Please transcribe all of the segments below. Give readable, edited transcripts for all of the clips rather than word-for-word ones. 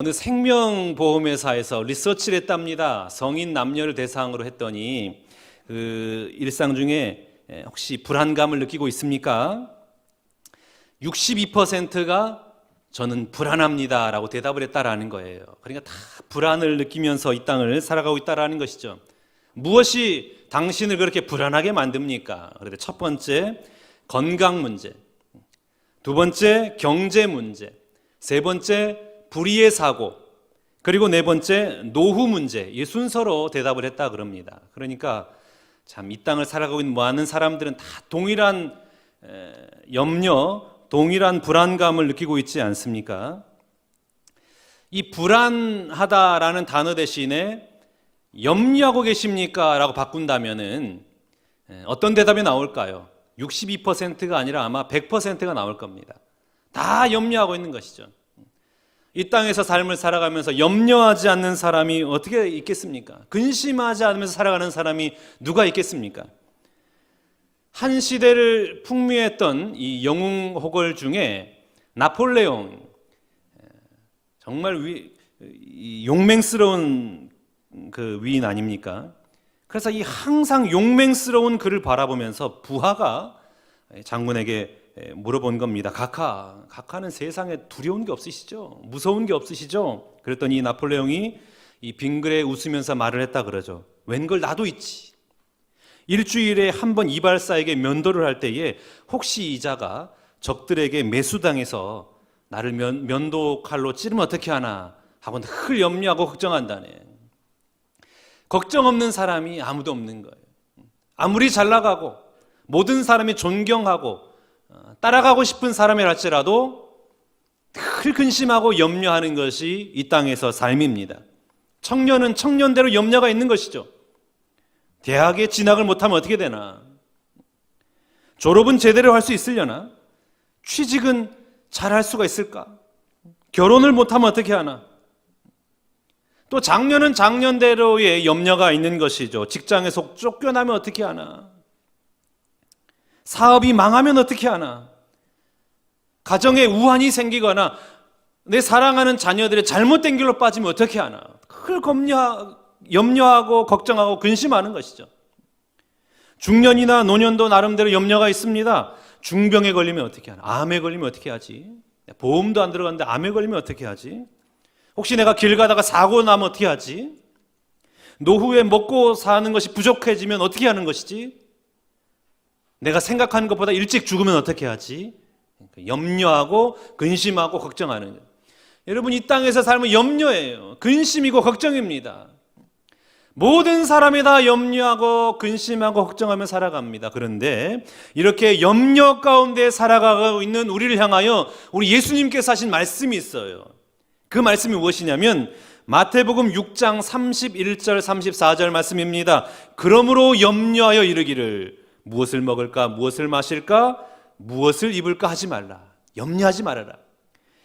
어느 생명보험회사에서 리서치를 했답니다. 성인 남녀를 대상으로 했더니 일상 중에 혹시 불안감을 느끼고 있습니까? 62%가 저는 불안합니다 라고 대답을 했다라는 거예요. 그러니까 다 불안을 느끼면서 이 땅을 살아가고 있다라는 것이죠. 무엇이 당신을 그렇게 불안하게 만듭니까? 그런데 첫 번째, 건강 문제. 두 번째, 경제 문제. 세 번째, 불의의 사고. 그리고 네 번째, 노후 문제. 이 순서로 대답을 했다 그럽니다. 그러니까 참 이 땅을 살아가고 있는 많은 사람들은 다 동일한 염려, 동일한 불안감을 느끼고 있지 않습니까? 이 불안하다라는 단어 대신에 염려하고 계십니까? 라고 바꾼다면은 어떤 대답이 나올까요? 62%가 아니라 아마 100%가 나올 겁니다. 다 염려하고 있는 것이죠. 이 땅에서 삶을 살아가면서 염려하지 않는 사람이 어떻게 있겠습니까? 근심하지 않으면서 살아가는 사람이 누가 있겠습니까? 한 시대를 풍미했던 이 영웅호걸 중에 나폴레옹, 정말 용맹스러운 그 위인 아닙니까? 그래서 이 항상 용맹스러운 그를 바라보면서 부하가 장군에게 물어본 겁니다. 각하는 세상에 두려운 게 없으시죠? 무서운 게 없으시죠? 그랬더니 이 나폴레옹이 이 빙그레 웃으면서 말을 했다 그러죠. 웬걸 나도 있지. 일주일에 한 번 이발사에게 면도를 할 때에 혹시 이자가 적들에게 매수당해서 나를 면도 칼로 찌르면 어떻게 하나 하고 늘 염려하고 걱정한다네. 걱정 없는 사람이 아무도 없는 거예요. 아무리 잘 나가고 모든 사람이 존경하고 따라가고 싶은 사람이랄지라도 늘 근심하고 염려하는 것이 이 땅에서 삶입니다. 청년은 청년대로 염려가 있는 것이죠. 대학에 진학을 못하면 어떻게 되나? 졸업은 제대로 할 수 있으려나? 취직은 잘 할 수가 있을까? 결혼을 못하면 어떻게 하나? 또 장년은 장년대로의 염려가 있는 것이죠. 직장에서 쫓겨나면 어떻게 하나? 사업이 망하면 어떻게 하나? 가정에 우환이 생기거나 내 사랑하는 자녀들의 잘못된 길로 빠지면 어떻게 하나? 그걸 염려하고 걱정하고 근심하는 것이죠. 중년이나 노년도 나름대로 염려가 있습니다. 중병에 걸리면 어떻게 하나? 암에 걸리면 어떻게 하지? 보험도 안 들어갔는데 암에 걸리면 어떻게 하지? 혹시 내가 길 가다가 사고 나면 어떻게 하지? 노후에 먹고 사는 것이 부족해지면 어떻게 하는 것이지? 내가 생각하는 것보다 일찍 죽으면 어떻게 하지? 염려하고 근심하고 걱정하는 거예요. 여러분, 이 땅에서 삶은 염려예요. 근심이고 걱정입니다. 모든 사람이 다 염려하고 근심하고 걱정하며 살아갑니다. 그런데 이렇게 염려 가운데 살아가고 있는 우리를 향하여 우리 예수님께서 하신 말씀이 있어요. 그 말씀이 무엇이냐면 마태복음 6장 31절 34절 말씀입니다. 그러므로 염려하여 이르기를 무엇을 먹을까, 무엇을 마실까, 무엇을 입을까 하지 말라. 염려하지 말아라.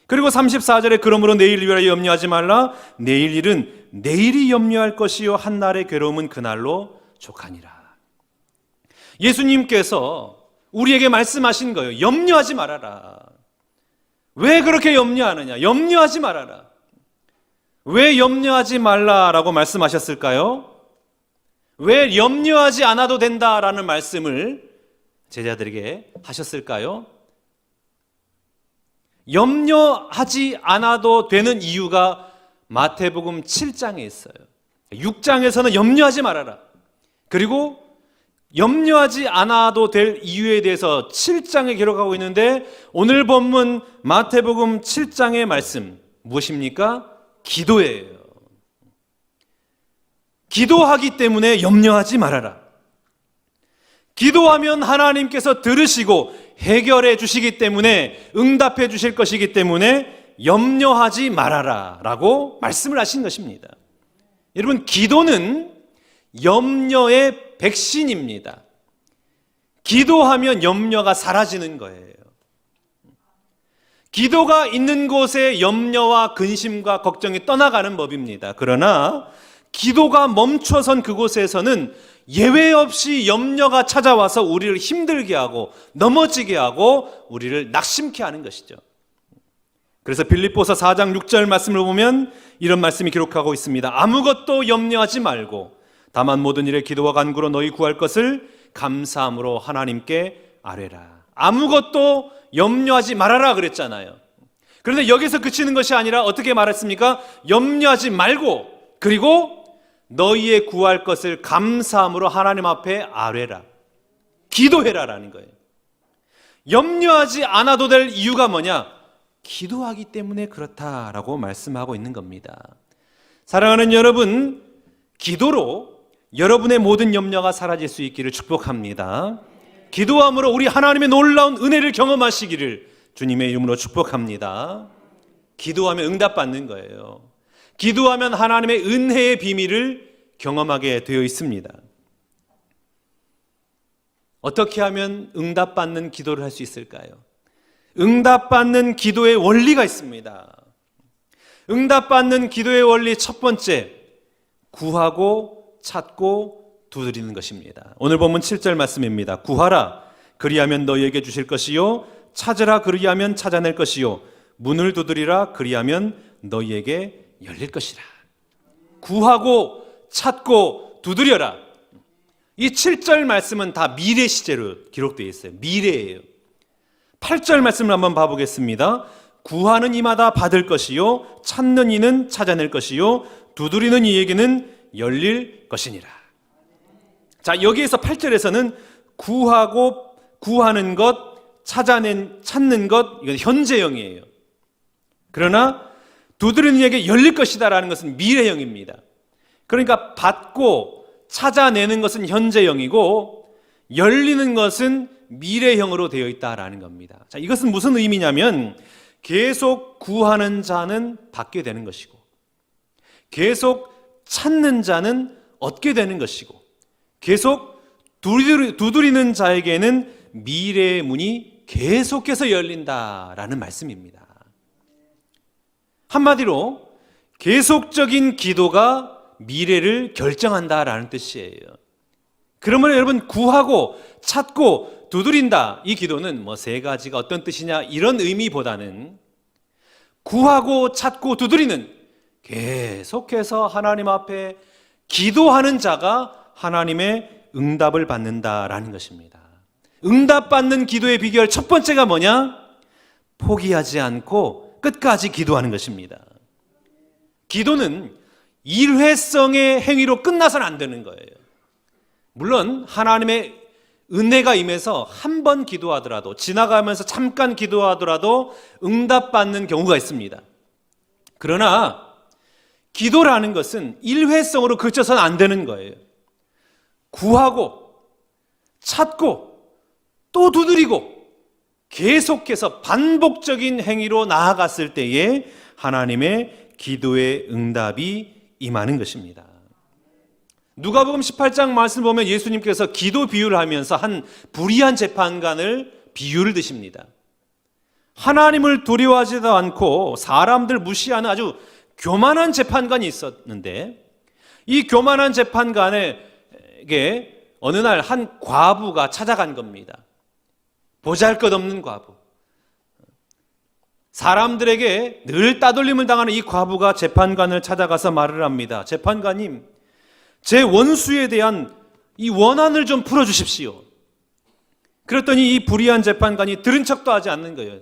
그리고 34절에 그러므로 내일 위하여 염려하지 말라. 내일 일은 내일이 염려할 것이요 한날의 괴로움은 그날로 족하니라. 예수님께서 우리에게 말씀하신 거예요. 염려하지 말아라. 왜 그렇게 염려하느냐? 염려하지 말아라. 왜 염려하지 말라라고 말씀하셨을까요? 왜 염려하지 않아도 된다라는 말씀을 제자들에게 하셨을까요? 염려하지 않아도 되는 이유가 마태복음 7장에 있어요. 6장에서는 염려하지 말아라. 그리고 염려하지 않아도 될 이유에 대해서 7장에 기록하고 있는데 오늘 본문 마태복음 7장의 말씀 무엇입니까? 기도예요. 기도하기 때문에 염려하지 말아라. 기도하면 하나님께서 들으시고 해결해 주시기 때문에 응답해 주실 것이기 때문에 염려하지 말아라 라고 말씀을 하신 것입니다. 여러분, 기도는 염려의 백신입니다. 기도하면 염려가 사라지는 거예요. 기도가 있는 곳에 염려와 근심과 걱정이 떠나가는 법입니다. 그러나 기도가 멈춰선 그곳에서는 예외 없이 염려가 찾아와서 우리를 힘들게 하고 넘어지게 하고 우리를 낙심케 하는 것이죠. 그래서 빌립보서 4장 6절 말씀을 보면 이런 말씀이 기록하고 있습니다. 아무것도 염려하지 말고 다만 모든 일에 기도와 간구로 너희 구할 것을 감사함으로 하나님께 아뢰라. 아무것도 염려하지 말아라 그랬잖아요. 그런데 여기서 그치는 것이 아니라 어떻게 말했습니까? 염려하지 말고, 그리고 너희의 구할 것을 감사함으로 하나님 앞에 아뢰라. 기도해라라는 거예요. 염려하지 않아도 될 이유가 뭐냐? 기도하기 때문에 그렇다라고 말씀하고 있는 겁니다. 사랑하는 여러분, 기도로 여러분의 모든 염려가 사라질 수 있기를 축복합니다. 기도함으로 우리 하나님의 놀라운 은혜를 경험하시기를 주님의 이름으로 축복합니다. 기도하면 응답받는 거예요. 기도하면 하나님의 은혜의 비밀을 경험하게 되어 있습니다. 어떻게 하면 응답받는 기도를 할 수 있을까요? 응답받는 기도의 원리가 있습니다. 응답받는 기도의 원리 첫 번째, 구하고 찾고 두드리는 것입니다. 오늘 본문 7절 말씀입니다. 구하라 그리하면 너희에게 주실 것이요 찾으라 그리하면 찾아낼 것이요 문을 두드리라 그리하면 너희에게 열릴 것이라. 구하고 찾고 두드려라. 이 7절 말씀은 다 미래 시제로 기록되어 있어요. 미래예요. 8절 말씀을 한번 봐보겠습니다. 구하는 이마다 받을 것이요 찾는 이는 찾아낼 것이요 두드리는 이에게는 열릴 것이니라. 자, 여기에서 8절에서는 구하는 것, 찾는 것, 이건 현재형이에요. 그러나 두드리는 이에게 열릴 것이다라는 것은 미래형입니다. 그러니까 받고 찾아내는 것은 현재형이고 열리는 것은 미래형으로 되어 있다라는 겁니다. 자, 이것은 무슨 의미냐면 계속 구하는 자는 받게 되는 것이고 계속 찾는 자는 얻게 되는 것이고 계속 두드리는 자에게는 미래의 문이 계속해서 열린다라는 말씀입니다. 한마디로 계속적인 기도가 미래를 결정한다라는 뜻이에요. 그러면 여러분, 구하고 찾고 두드린다, 이 기도는 뭐 세 가지가 어떤 뜻이냐 이런 의미보다는 구하고 찾고 두드리는, 계속해서 하나님 앞에 기도하는 자가 하나님의 응답을 받는다라는 것입니다. 응답받는 기도의 비결 첫 번째가 뭐냐? 포기하지 않고 끝까지 기도하는 것입니다. 기도는 일회성의 행위로 끝나서는 안 되는 거예요. 물론 하나님의 은혜가 임해서 한 번 기도하더라도, 지나가면서 잠깐 기도하더라도 응답받는 경우가 있습니다. 그러나 기도라는 것은 일회성으로 그쳐서는 안 되는 거예요. 구하고 찾고 또 두드리고 계속해서 반복적인 행위로 나아갔을 때에 하나님의 기도의 응답이 임하는 것입니다. 누가복음 18장 말씀을 보면 예수님께서 기도 비유를 하면서 한 불의한 재판관을 비유를 드십니다. 하나님을 두려워하지도 않고 사람들 무시하는 아주 교만한 재판관이 있었는데, 이 교만한 재판관에게 어느 날 한 과부가 찾아간 겁니다. 보잘것없는 과부. 사람들에게 늘 따돌림을 당하는 이 과부가 재판관을 찾아가서 말을 합니다. 재판관님, 제 원수에 대한 이 원한을 좀 풀어주십시오. 그랬더니 이 불의한 재판관이 들은 척도 하지 않는 거예요.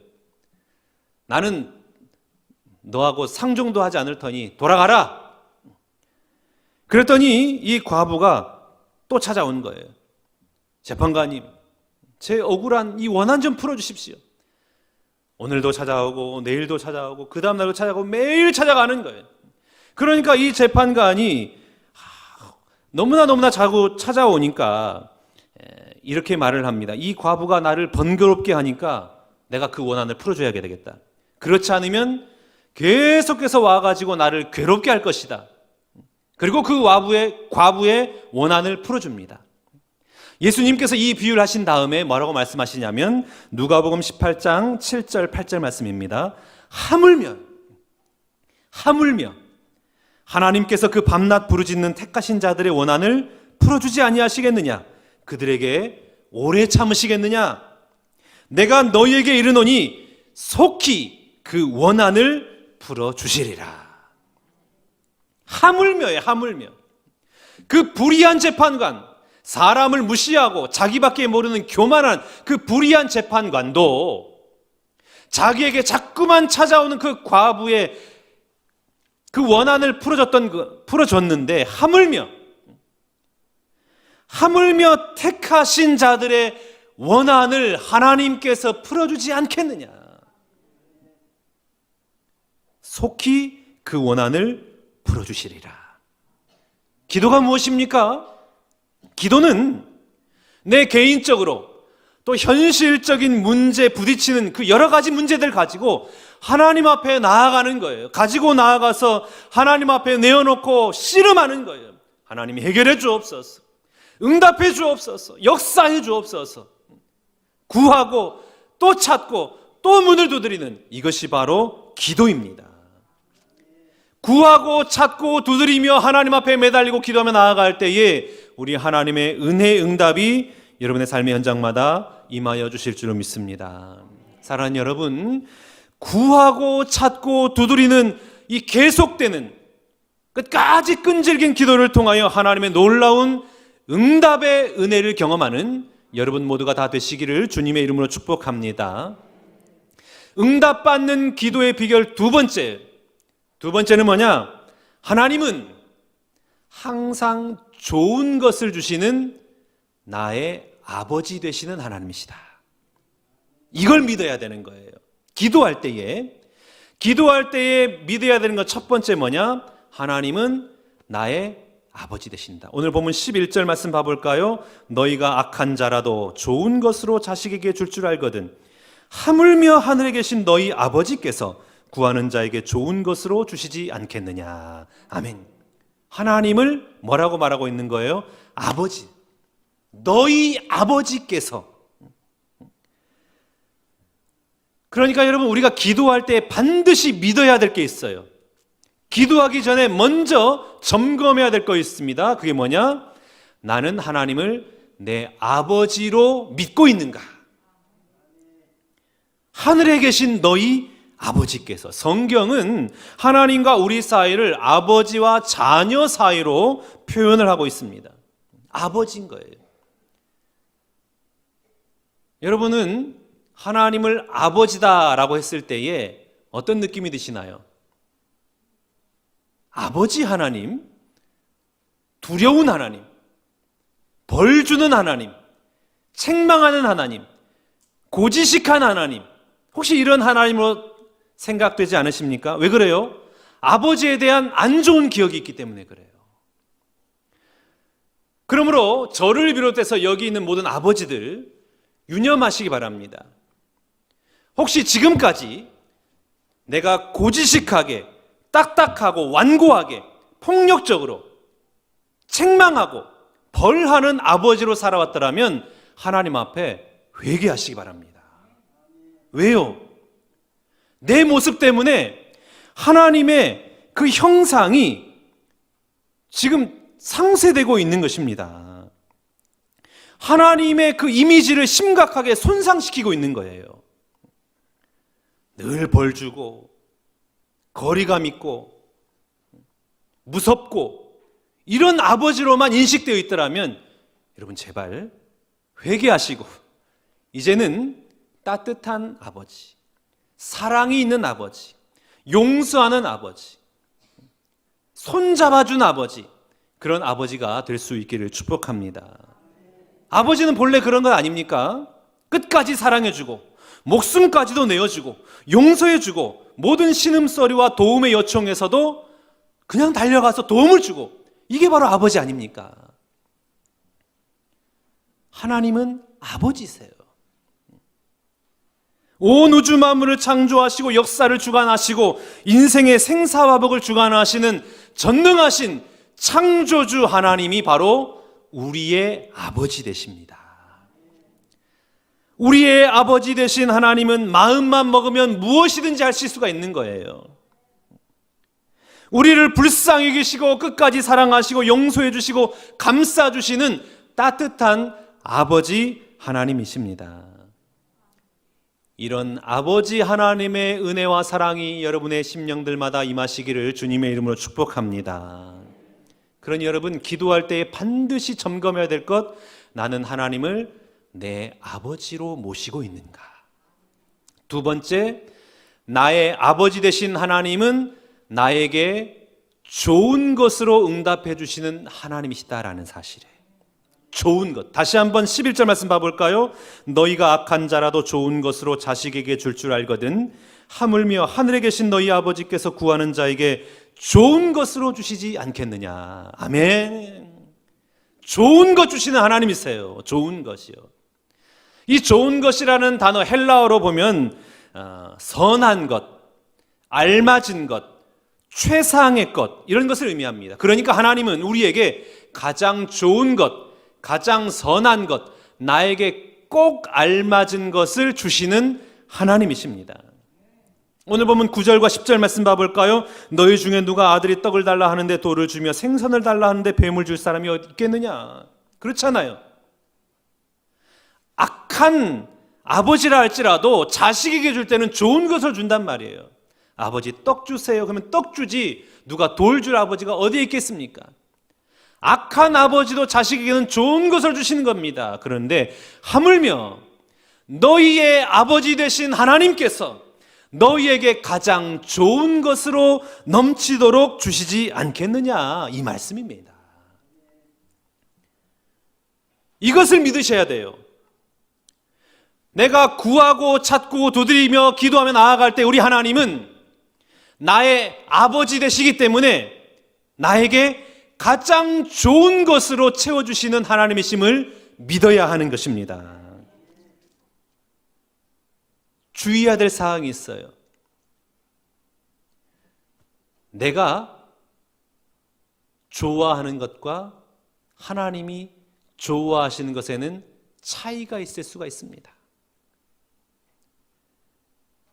나는 너하고 상종도 하지 않을 터니 돌아가라. 그랬더니 이 과부가 또 찾아온 거예요. 재판관님, 제 억울한 이 원한 좀 풀어주십시오. 오늘도 찾아오고 내일도 찾아오고 그 다음날도 찾아오고 매일 찾아가는 거예요. 그러니까 이 재판관이 너무나 자꾸 찾아오니까 이렇게 말을 합니다. 이 과부가 나를 번거롭게 하니까 내가 그 원한을 풀어줘야 되겠다. 그렇지 않으면 계속해서 와가지고 나를 괴롭게 할 것이다. 그리고 그 과부의 원한을 풀어줍니다. 예수님께서 이 비유를 하신 다음에 뭐라고 말씀하시냐면 누가복음 18장 7절 8절 말씀입니다. 하물며 하나님께서 그 밤낮 부르짖는 택하신 자들의 원한을 풀어주지 아니하시겠느냐? 그들에게 오래 참으시겠느냐? 내가 너희에게 이르노니 속히 그 원한을 풀어주시리라. 하물며에 하물며 그 불의한 재판관, 사람을 무시하고 자기밖에 모르는 교만한 그 불의한 재판관도 자기에게 자꾸만 찾아오는 그 과부의 그 원한을 풀어줬는데 하물며 택하신 자들의 원한을 하나님께서 풀어주지 않겠느냐. 속히 그 원한을 풀어주시리라. 기도가 무엇입니까? 기도는 내 개인적으로 또 현실적인 문제 부딪히는 그 여러 가지 문제들 가지고 하나님 앞에 나아가는 거예요. 가지고 나아가서 하나님 앞에 내어놓고 씨름하는 거예요. 하나님이 해결해 주옵소서. 응답해 주옵소서. 역사해 주옵소서. 구하고 또 찾고 또 문을 두드리는 이것이 바로 기도입니다. 구하고 찾고 두드리며 하나님 앞에 매달리고 기도하며 나아갈 때에 우리 하나님의 은혜 응답이 여러분의 삶의 현장마다 임하여 주실 줄로 믿습니다. 사랑하는 여러분, 구하고 찾고 두드리는 이 계속되는 끝까지 끈질긴 기도를 통하여 하나님의 놀라운 응답의 은혜를 경험하는 여러분 모두가 다 되시기를 주님의 이름으로 축복합니다. 응답받는 기도의 비결 두 번째는 뭐냐? 하나님은 항상 좋은 것을 주시는 나의 아버지 되시는 하나님이시다. 이걸 믿어야 되는 거예요. 기도할 때에 믿어야 되는 것 첫 번째 뭐냐? 하나님은 나의 아버지 되신다. 오늘 본문 11절 말씀 봐볼까요? 너희가 악한 자라도 좋은 것으로 자식에게 줄 줄 알거든 하물며 하늘에 계신 너희 아버지께서 구하는 자에게 좋은 것으로 주시지 않겠느냐. 아멘. 하나님을 뭐라고 말하고 있는 거예요? 아버지. 너희 아버지께서. 그러니까 여러분, 우리가 기도할 때 반드시 믿어야 될 게 있어요. 기도하기 전에 먼저 점검해야 될 거 있습니다. 그게 뭐냐? 나는 하나님을 내 아버지로 믿고 있는가? 하늘에 계신 너희 아버지께서. 성경은 하나님과 우리 사이를 아버지와 자녀 사이로 표현을 하고 있습니다. 아버지인 거예요. 여러분은 하나님을 아버지다라고 했을 때에 어떤 느낌이 드시나요? 아버지 하나님, 두려운 하나님, 벌 주는 하나님, 책망하는 하나님, 고지식한 하나님, 혹시 이런 하나님으로 생각되지 않으십니까? 왜 그래요? 아버지에 대한 안 좋은 기억이 있기 때문에 그래요. 그러므로 저를 비롯해서 여기 있는 모든 아버지들 유념하시기 바랍니다. 혹시 지금까지 내가 고지식하게, 딱딱하고 완고하게, 폭력적으로 책망하고 벌하는 아버지로 살아왔더라면 하나님 앞에 회개하시기 바랍니다. 왜요? 내 모습 때문에 하나님의 그 형상이 지금 상쇄되고 있는 것입니다. 하나님의 그 이미지를 심각하게 손상시키고 있는 거예요. 늘 벌 주고 거리감 있고 무섭고 이런 아버지로만 인식되어 있더라면 여러분 제발 회개하시고 이제는 따뜻한 아버지, 사랑이 있는 아버지, 용서하는 아버지, 손잡아준 아버지, 그런 아버지가 될 수 있기를 축복합니다. 아버지는 본래 그런 것 아닙니까? 끝까지 사랑해주고 목숨까지도 내어주고 용서해주고 모든 신음소리와 도움의 요청에서도 그냥 달려가서 도움을 주고, 이게 바로 아버지 아닙니까? 하나님은 아버지세요. 온 우주 만물을 창조하시고 역사를 주관하시고 인생의 생사화복을 주관하시는 전능하신 창조주 하나님이 바로 우리의 아버지 되십니다. 우리의 아버지 되신 하나님은 마음만 먹으면 무엇이든지 하실 수가 있는 거예요. 우리를 불쌍히 여기시고 끝까지 사랑하시고 용서해 주시고 감싸 주시는 따뜻한 아버지 하나님이십니다. 이런 아버지 하나님의 은혜와 사랑이 여러분의 심령들마다 임하시기를 주님의 이름으로 축복합니다. 그러니 여러분, 기도할 때에 반드시 점검해야 될 것, 나는 하나님을 내 아버지로 모시고 있는가? 두 번째, 나의 아버지 되신 하나님은 나에게 좋은 것으로 응답해 주시는 하나님이시다라는 사실에, 좋은 것. 다시 한번 11절 말씀 봐볼까요? 너희가 악한 자라도 좋은 것으로 자식에게 줄 알거든 하물며 하늘에 계신 너희 아버지께서 구하는 자에게 좋은 것으로 주시지 않겠느냐. 아멘. 좋은 것 주시는 하나님이세요. 좋은 것이요. 이 좋은 것이라는 단어 헬라어로 보면 선한 것, 알맞은 것, 최상의 것, 이런 것을 의미합니다. 그러니까 하나님은 우리에게 가장 좋은 것, 가장 선한 것, 나에게 꼭 알맞은 것을 주시는 하나님이십니다. 오늘 보면 9절과 10절 말씀 봐볼까요? 너희 중에 누가 아들이 떡을 달라 하는데 돌을 주며 생선을 달라 하는데 뱀을 줄 사람이 어디 있겠느냐? 그렇잖아요. 악한 아버지라 할지라도 자식에게 줄 때는 좋은 것을 준단 말이에요. 아버지 떡 주세요. 그러면 떡 주지, 누가 돌 줄 아버지가 어디에 있겠습니까? 악한 아버지도 자식에게는 좋은 것을 주시는 겁니다. 그런데 하물며 너희의 아버지 되신 하나님께서 너희에게 가장 좋은 것으로 넘치도록 주시지 않겠느냐, 이 말씀입니다. 이것을 믿으셔야 돼요. 내가 구하고 찾고 두드리며 기도하며 나아갈 때 우리 하나님은 나의 아버지 되시기 때문에 나에게 가장 좋은 것으로 채워주시는 하나님이심을 믿어야 하는 것입니다. 주의해야 될 사항이 있어요. 내가 좋아하는 것과 하나님이 좋아하시는 것에는 차이가 있을 수가 있습니다.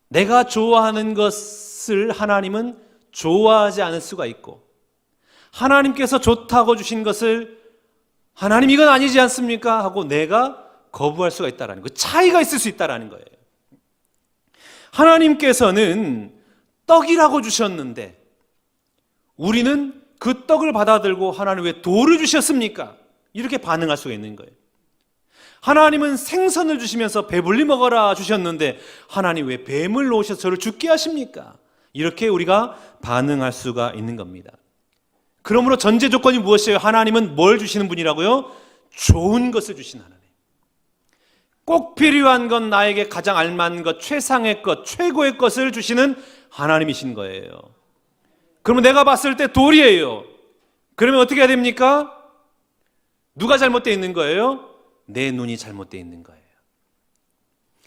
내가 좋아하는 것을 하나님은 좋아하지 않을 수가 있고, 하나님께서 좋다고 주신 것을 하나님 이건 아니지 않습니까? 하고 내가 거부할 수가 있다는 거, 차이가 있을 수 있다는 거예요. 하나님께서는 떡이라고 주셨는데 우리는 그 떡을 받아들고 하나님 왜 돌을 주셨습니까? 이렇게 반응할 수가 있는 거예요. 하나님은 생선을 주시면서 배불리 먹어라 주셨는데 하나님 왜 뱀을 놓으셔서 저를 죽게 하십니까? 이렇게 우리가 반응할 수가 있는 겁니다. 그러므로 전제 조건이 무엇이에요? 하나님은 뭘 주시는 분이라고요? 좋은 것을 주신 하나님. 꼭 필요한 건 나에게 가장 알맞은 것, 최상의 것, 최고의 것을 주시는 하나님이신 거예요. 그러면 내가 봤을 때 돌이에요. 그러면 어떻게 해야 됩니까? 누가 잘못되어 있는 거예요? 내 눈이 잘못되어 있는 거예요.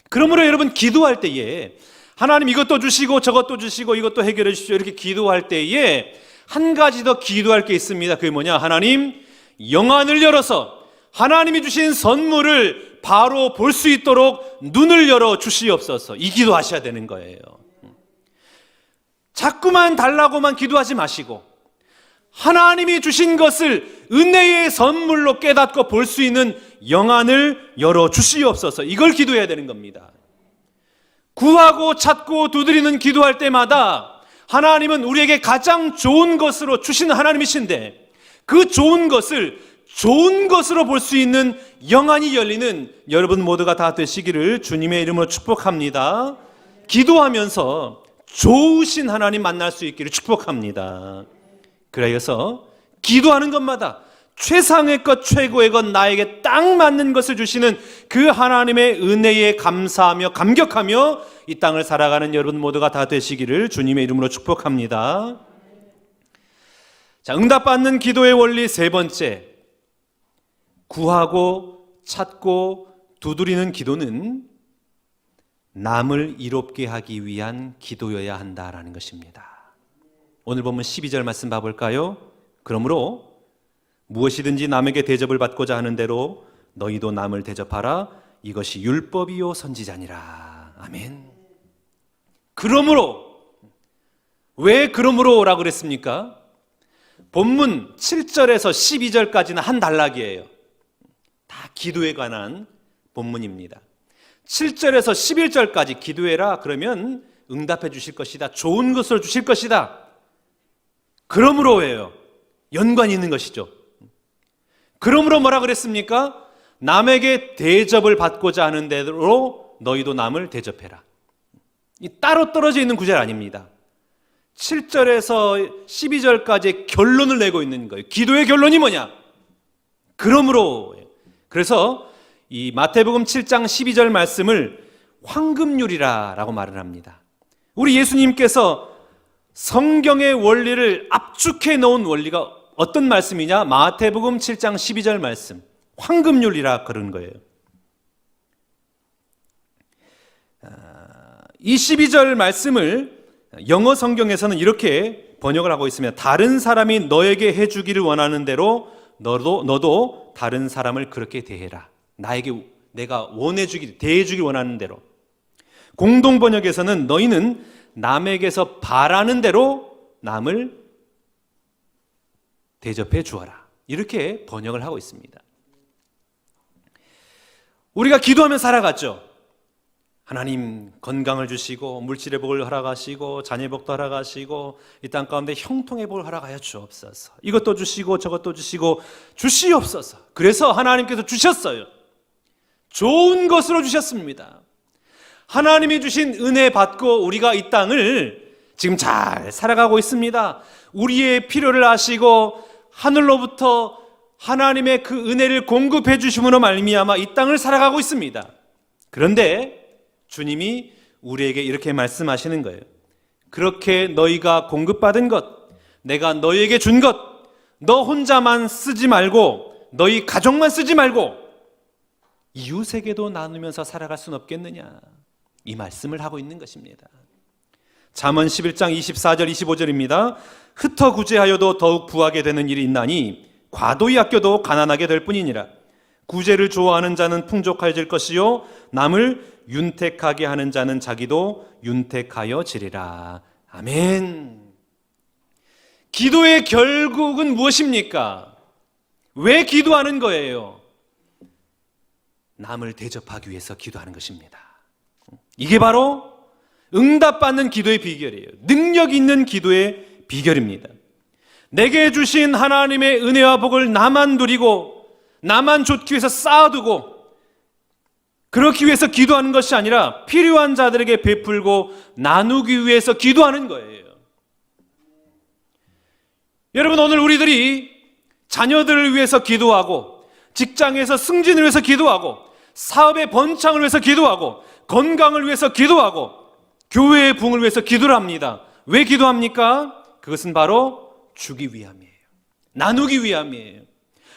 그러므로 여러분, 기도할 때에 하나님 이것도 주시고 저것도 주시고 이것도 해결해 주십시오, 이렇게 기도할 때에 한 가지 더 기도할 게 있습니다. 그게 뭐냐? 하나님, 영안을 열어서 하나님이 주신 선물을 바로 볼 수 있도록 눈을 열어 주시옵소서. 이 기도하셔야 되는 거예요. 자꾸만 달라고만 기도하지 마시고 하나님이 주신 것을 은혜의 선물로 깨닫고 볼 수 있는 영안을 열어 주시옵소서. 이걸 기도해야 되는 겁니다. 구하고 찾고 두드리는 기도할 때마다 하나님은 우리에게 가장 좋은 것으로 주시는 하나님이신데 그 좋은 것을 좋은 것으로 볼 수 있는 영안이 열리는 여러분 모두가 다 되시기를 주님의 이름으로 축복합니다. 기도하면서 좋으신 하나님 만날 수 있기를 축복합니다. 그래서 기도하는 것마다 최상의 것, 최고의 것, 나에게 딱 맞는 것을 주시는 그 하나님의 은혜에 감사하며 감격하며 이 땅을 살아가는 여러분 모두가 다 되시기를 주님의 이름으로 축복합니다. 자, 응답받는 기도의 원리 세 번째, 구하고 찾고 두드리는 기도는 남을 이롭게 하기 위한 기도여야 한다라는 것입니다. 오늘 보면 12절 말씀 봐볼까요? 그러므로 무엇이든지 남에게 대접을 받고자 하는 대로 너희도 남을 대접하라. 이것이 율법이요 선지자니라. 아멘. 그러므로, 왜 그러므로라고 그랬습니까? 본문 7절에서 12절까지는 한 단락이에요. 다 기도에 관한 본문입니다. 7절에서 11절까지 기도해라 그러면 응답해 주실 것이다. 좋은 것을 주실 것이다. 그러므로예요. 연관이 있는 것이죠. 그러므로 뭐라 그랬습니까? 남에게 대접을 받고자 하는 대로 너희도 남을 대접해라. 이 따로 떨어져 있는 구절 아닙니다. 7절에서 12절까지 결론을 내고 있는 거예요. 기도의 결론이 뭐냐? 그러므로. 그래서 이 마태복음 7장 12절 말씀을 황금률이라고 말을 합니다. 우리 예수님께서 성경의 원리를 압축해 놓은 원리가 어떤 말씀이냐? 마태복음 7장 12절 말씀. 황금률이라 그런 거예요. 이 12절 말씀을 영어 성경에서는 이렇게 번역을 하고 있습니다. 다른 사람이 너에게 해주기를 원하는 대로 너도 다른 사람을 그렇게 대해라. 나에게 내가 대해주길 원하는 대로. 공동 번역에서는 너희는 남에게서 바라는 대로 남을 대접해 주어라. 이렇게 번역을 하고 있습니다. 우리가 기도하며 살아갔죠. 하나님 건강을 주시고 물질의 복을 허락하시고 자녀의 복도 허락하시고 이 땅 가운데 형통의 복을 허락하여 주옵소서. 이것도 주시고 저것도 주시고 주시옵소서. 그래서 하나님께서 주셨어요. 좋은 것으로 주셨습니다. 하나님이 주신 은혜 받고 우리가 이 땅을 지금 잘 살아가고 있습니다. 우리의 필요를 아시고 하늘로부터 하나님의 그 은혜를 공급해 주심으로 말미암아 이 땅을 살아가고 있습니다. 그런데 주님이 우리에게 이렇게 말씀하시는 거예요. 그렇게 너희가 공급받은 것, 내가 너희에게 준 것, 너 혼자만 쓰지 말고 너희 가족만 쓰지 말고 이웃에게도 나누면서 살아갈 수는 없겠느냐, 이 말씀을 하고 있는 것입니다. 잠언 11장 24절 25절입니다. 흩어 구제하여도 더욱 부하게 되는 일이 있나니 과도히 아껴도 가난하게 될 뿐이니라. 구제를 좋아하는 자는 풍족해질 것이요 남을 윤택하게 하는 자는 자기도 윤택하여 지리라. 아멘. 기도의 결국은 무엇입니까? 왜 기도하는 거예요? 남을 대접하기 위해서 기도하는 것입니다. 이게 바로 응답받는 기도의 비결이에요. 능력 있는 기도의 비결입니다. 내게 주신 하나님의 은혜와 복을 나만 누리고 나만 좋기 위해서 쌓아두고 그렇기 위해서 기도하는 것이 아니라 필요한 자들에게 베풀고 나누기 위해서 기도하는 거예요. 여러분, 오늘 우리들이 자녀들을 위해서 기도하고 직장에서 승진을 위해서 기도하고 사업의 번창을 위해서 기도하고 건강을 위해서 기도하고 교회의 부흥을 위해서 기도를 합니다. 왜 기도합니까? 그것은 바로 주기 위함이에요. 나누기 위함이에요.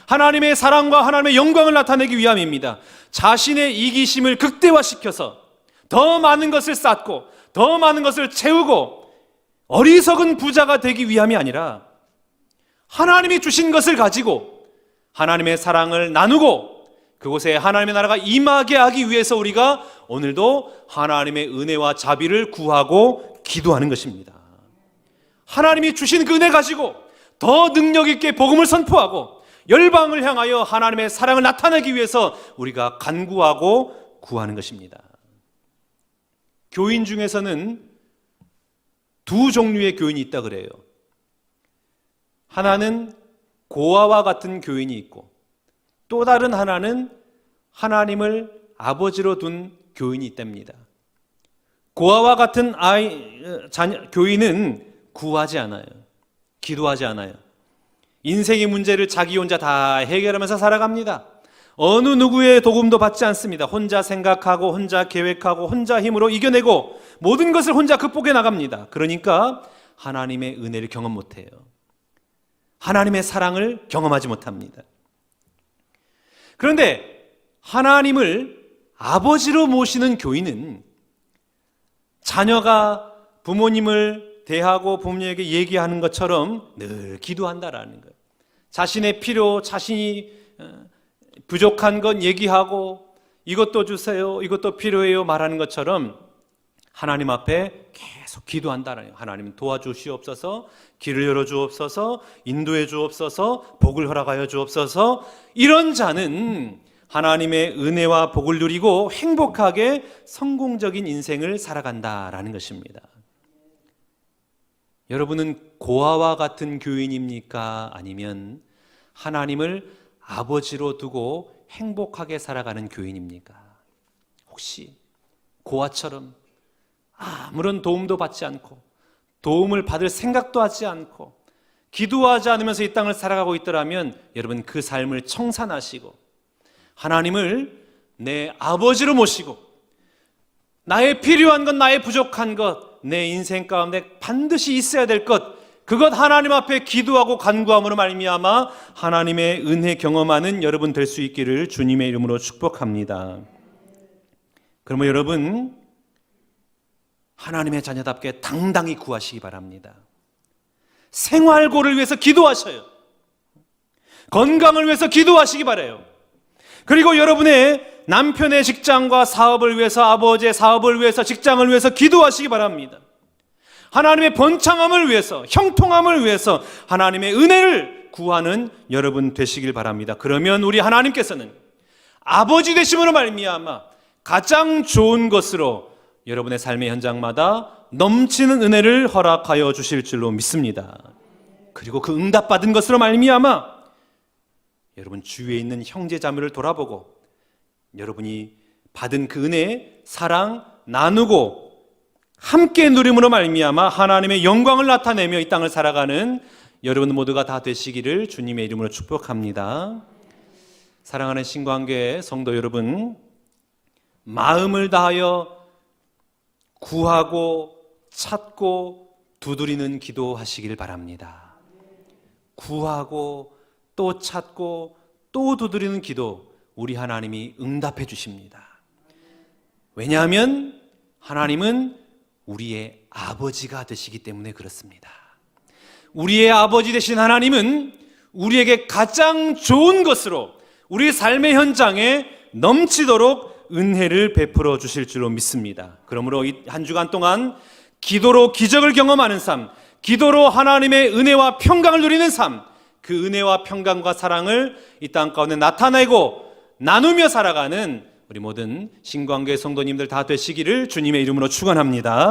하나님의 사랑과 하나님의 영광을 나타내기 위함입니다. 자신의 이기심을 극대화시켜서 더 많은 것을 쌓고 더 많은 것을 채우고 어리석은 부자가 되기 위함이 아니라 하나님이 주신 것을 가지고 하나님의 사랑을 나누고 그곳에 하나님의 나라가 임하게 하기 위해서 우리가 오늘도 하나님의 은혜와 자비를 구하고 기도하는 것입니다. 하나님이 주신 그 은혜 가지고 더 능력 있게 복음을 선포하고 열방을 향하여 하나님의 사랑을 나타내기 위해서 우리가 간구하고 구하는 것입니다. 교인 중에서는 두 종류의 교인이 있다 그래요. 하나는 고아와 같은 교인이 있고 또 다른 하나는 하나님을 아버지로 둔 교인이 있답니다. 고아와 같은 교인은 구하지 않아요. 기도하지 않아요. 인생의 문제를 자기 혼자 다 해결하면서 살아갑니다. 어느 누구의 도움도 받지 않습니다. 혼자 생각하고 혼자 계획하고 혼자 힘으로 이겨내고 모든 것을 혼자 극복해 나갑니다. 그러니까 하나님의 은혜를 경험 못해요. 하나님의 사랑을 경험하지 못합니다. 그런데 하나님을 아버지로 모시는 교인은 자녀가 부모님을 대하고 부모님에게 얘기하는 것처럼 늘 기도한다라는 거예요. 자신의 필요, 자신이 부족한 건 얘기하고 이것도 주세요, 이것도 필요해요 말하는 것처럼 하나님 앞에 계속 기도한다는 거예요. 하나님 도와주시옵소서, 길을 열어주옵소서, 인도해 주옵소서, 복을 허락하여 주옵소서. 이런 자는 하나님의 은혜와 복을 누리고 행복하게 성공적인 인생을 살아간다라는 것입니다. 여러분은 고아와 같은 교인입니까? 아니면 하나님을 아버지로 두고 행복하게 살아가는 교인입니까? 혹시 고아처럼 아무런 도움도 받지 않고 도움을 받을 생각도 하지 않고 기도하지 않으면서 이 땅을 살아가고 있더라면 여러분 그 삶을 청산하시고 하나님을 내 아버지로 모시고 나의 필요한 것, 나의 부족한 것, 내 인생 가운데 반드시 있어야 될 것, 그것 하나님 앞에 기도하고 간구함으로 말미암아 하나님의 은혜 경험하는 여러분 될 수 있기를 주님의 이름으로 축복합니다. 그러면 여러분 하나님의 자녀답게 당당히 구하시기 바랍니다. 생활고를 위해서 기도하셔요. 건강을 위해서 기도하시기 바라요. 그리고 여러분의 남편의 직장과 사업을 위해서, 아버지의 사업을 위해서, 직장을 위해서 기도하시기 바랍니다. 하나님의 번창함을 위해서, 형통함을 위해서 하나님의 은혜를 구하는 여러분 되시길 바랍니다. 그러면 우리 하나님께서는 아버지 되심으로 말미암아 가장 좋은 것으로 여러분의 삶의 현장마다 넘치는 은혜를 허락하여 주실 줄로 믿습니다. 그리고 그 응답받은 것으로 말미암아 여러분 주위에 있는 형제 자매를 돌아보고 여러분이 받은 그 은혜, 사랑 나누고 함께 누림으로 말미암아 하나님의 영광을 나타내며 이 땅을 살아가는 여러분 모두가 다 되시기를 주님의 이름으로 축복합니다. 사랑하는 신관계 성도 여러분, 마음을 다하여 구하고 찾고 두드리는 기도하시길 바랍니다. 구하고 또 찾고 또 두드리는 기도, 우리 하나님이 응답해 주십니다. 왜냐하면 하나님은 우리의 아버지가 되시기 때문에 그렇습니다. 우리의 아버지 되신 하나님은 우리에게 가장 좋은 것으로 우리 삶의 현장에 넘치도록 은혜를 베풀어 주실 줄로 믿습니다. 그러므로 이 한 주간 동안 기도로 기적을 경험하는 삶, 기도로 하나님의 은혜와 평강을 누리는 삶, 그 은혜와 평강과 사랑을 이 땅 가운데 나타내고 나누며 살아가는 우리 모든 신관계 성도님들 다 되시기를 주님의 이름으로 축원합니다.